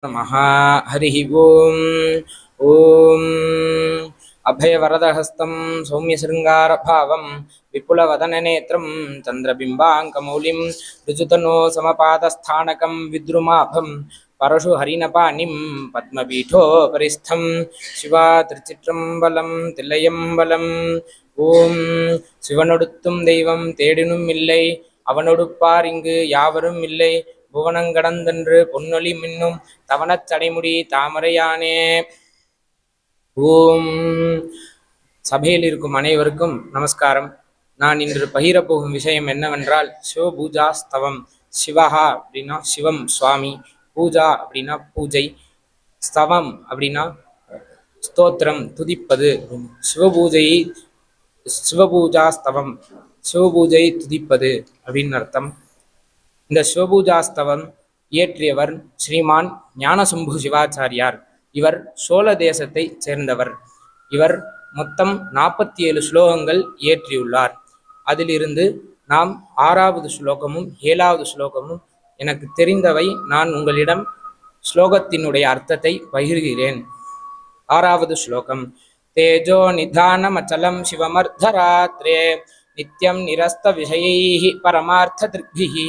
नमः। हरिः ओम्। ॐ अभयवरदहस्तं सौम्यशृङ्गारभावं विपुलवदननेत्रं चन्द्रबिम्बाङ्कमौलिं ऋजुतनो समपादस्थानकं विद्रुमाभं परशुहरिणपाणिं पद्मपीठोपरिस्थं शिवा திருச்சிற்றம்பலம் தில்லையம்பலம். ஓம் சிவனொடுத்தும் தெய்வம் தேடினும் இல்லை, அவனொடுப்பார் இங்கு யாவரும் இல்லை, புவனங்கடந்தன்று பொன்னொழி மின்னும் தவனச் சடைமுடி தாமரையானே. ஓம். சபையில் இருக்கும் அனைவருக்கும் நமஸ்காரம். நான் இன்று பகிரப்போகும் விஷயம் என்னவென்றால் சிவபூஜா ஸ்தவம். சிவஹா அப்படின்னா சிவம் சுவாமி, பூஜா அப்படின்னா பூஜை, ஸ்தவம் அப்படின்னா ஸ்தோத்திரம் துதிப்பது. சிவபூஜையை சிவபூஜா ஸ்தவம், சிவபூஜை துதிப்பது அப்படின்னு அர்த்தம். இந்த சிவபூஜாஸ்தவம் இயற்றியவர் ஸ்ரீமான் ஞானசம்பு சிவாச்சாரியார். இவர் சோழ தேசத்தை சேர்ந்தவர். இவர் மொத்தம் 47 ஸ்லோகங்கள் இயற்றியுள்ளார். அதிலிருந்து நாம் 6வது ஸ்லோகமும் 7வது ஸ்லோகமும் எனக்கு தெரிந்தவை நான் உங்களிடம் ஸ்லோகத்தினுடைய அர்த்தத்தை பகிர்கிறேன். 6வது ஸ்லோகம். தேஜோ நிதானமச்சலம் சிவமர்த்தராத்ரே நித்யம் நிரஸ்த விஷயைஹி பரமார்த்த திருக்பிஹி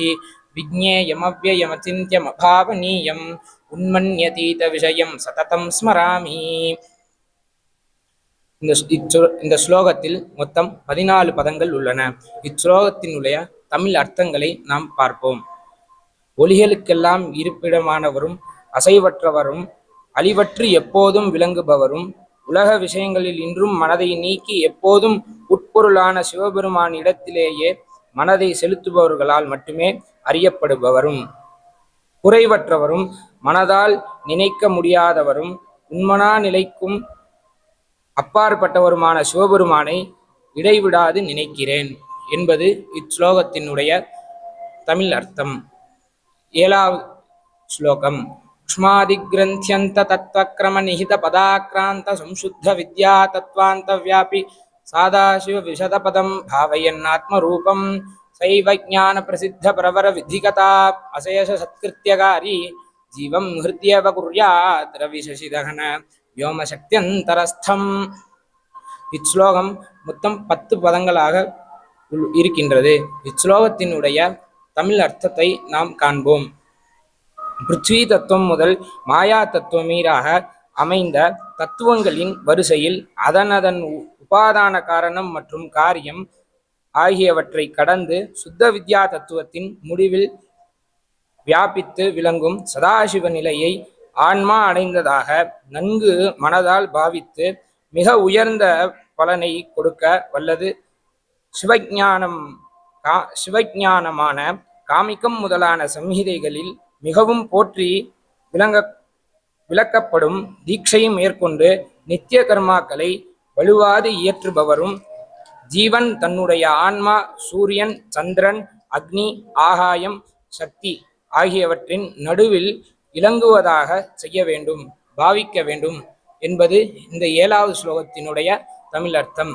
விஜ்ஞேயமவ்யயமசிந்த்யமபாவனீயம் உன்மன்யதீத விஷயம் சததம் ஸ்மராமி. இந்த ஸ்லோகத்தில் மொத்தம் 14 பதங்கள் உள்ளன. இஸ்லோகத்தினுடைய தமிழ் அர்த்தங்களை நாம் பார்ப்போம். ஒலிகளுக்கெல்லாம் இருப்பிடமானவரும் அசைவற்றவரும் அழிவற்று எப்போதும் விளங்குபவரும் உலக விஷயங்களில் இன்றும் மனதை நீக்கி எப்போதும் உட்பொருளான சிவபெருமான் இடத்திலேயே மனதை செலுத்துபவர்களால் மட்டுமே அறியப்படுபவரும் குறைவற்றவரும் மனதால் நினைக்க முடியாதவரும் உண்மனா நிலைக்கும் அப்பாற்பட்டவருமான சிவபெருமானை இடைவிடாது நினைக்கிறேன் என்பது இஸ்லோகத்தினுடைய தமிழ் அர்த்தம். 7வது ஸ்லோகம். உஷ்மாதிக்ரந்தியந்த தத்வக்ரம நிஹித பதாக்ராந்த சம்சுத்த வித்யா தத்வாந்த வியாபி சாதாசிவ விஷதபதம் பாவயன்னாத்மரூபம் சைவ ஞான பிரசித்த பிரவர விதிகதா அசேஷ சத்கிருத்தியகாரி ஜீவம் ஹிருத்யவ குர்யாத் ரவிசசிதகன வியோமசக்தியந்தரஸ்தம். இஸ்லோகம் மொத்தம் 10 பதங்களாக இருக்கின்றது. இஸ்லோகத்தினுடைய தமிழ் அர்த்தத்தை நாம் காண்போம். பிருத்வி தத்துவம் முதல் மாயா தத்துவமீராக அமைந்த தத்துவங்களின் வரிசையில் அதனதன் உபாதான காரணம் மற்றும் காரியம் ஆகியவற்றை கடந்து சுத்த வித்யா தத்துவத்தின் முடிவில் வியாபித்து விளங்கும் சதாசிவ நிலையை ஆன்மா அடைந்ததாக நன்கு மனதால் பாவித்து மிக உயர்ந்த பலனை கொடுக்க வல்லது சிவஞானமான காமிக்கம் முதலான சம்ஹிதைகளில் மிகவும் போற்றி விளக்கப்படும் தீட்சையும் மேற்கொண்டு நித்திய கர்மாக்களை வலுவாது இயற்றுபவரும் ஜீவன் தன்னுடைய ஆன்மா சூரியன், சந்திரன், அக்னி, ஆகாயம், சக்தி ஆகியவற்றின் நடுவில் இலங்குவதாக செய்ய வேண்டும், பாவிக்க வேண்டும் என்பது இந்த 7வது ஸ்லோகத்தினுடைய தமிழ் அர்த்தம்.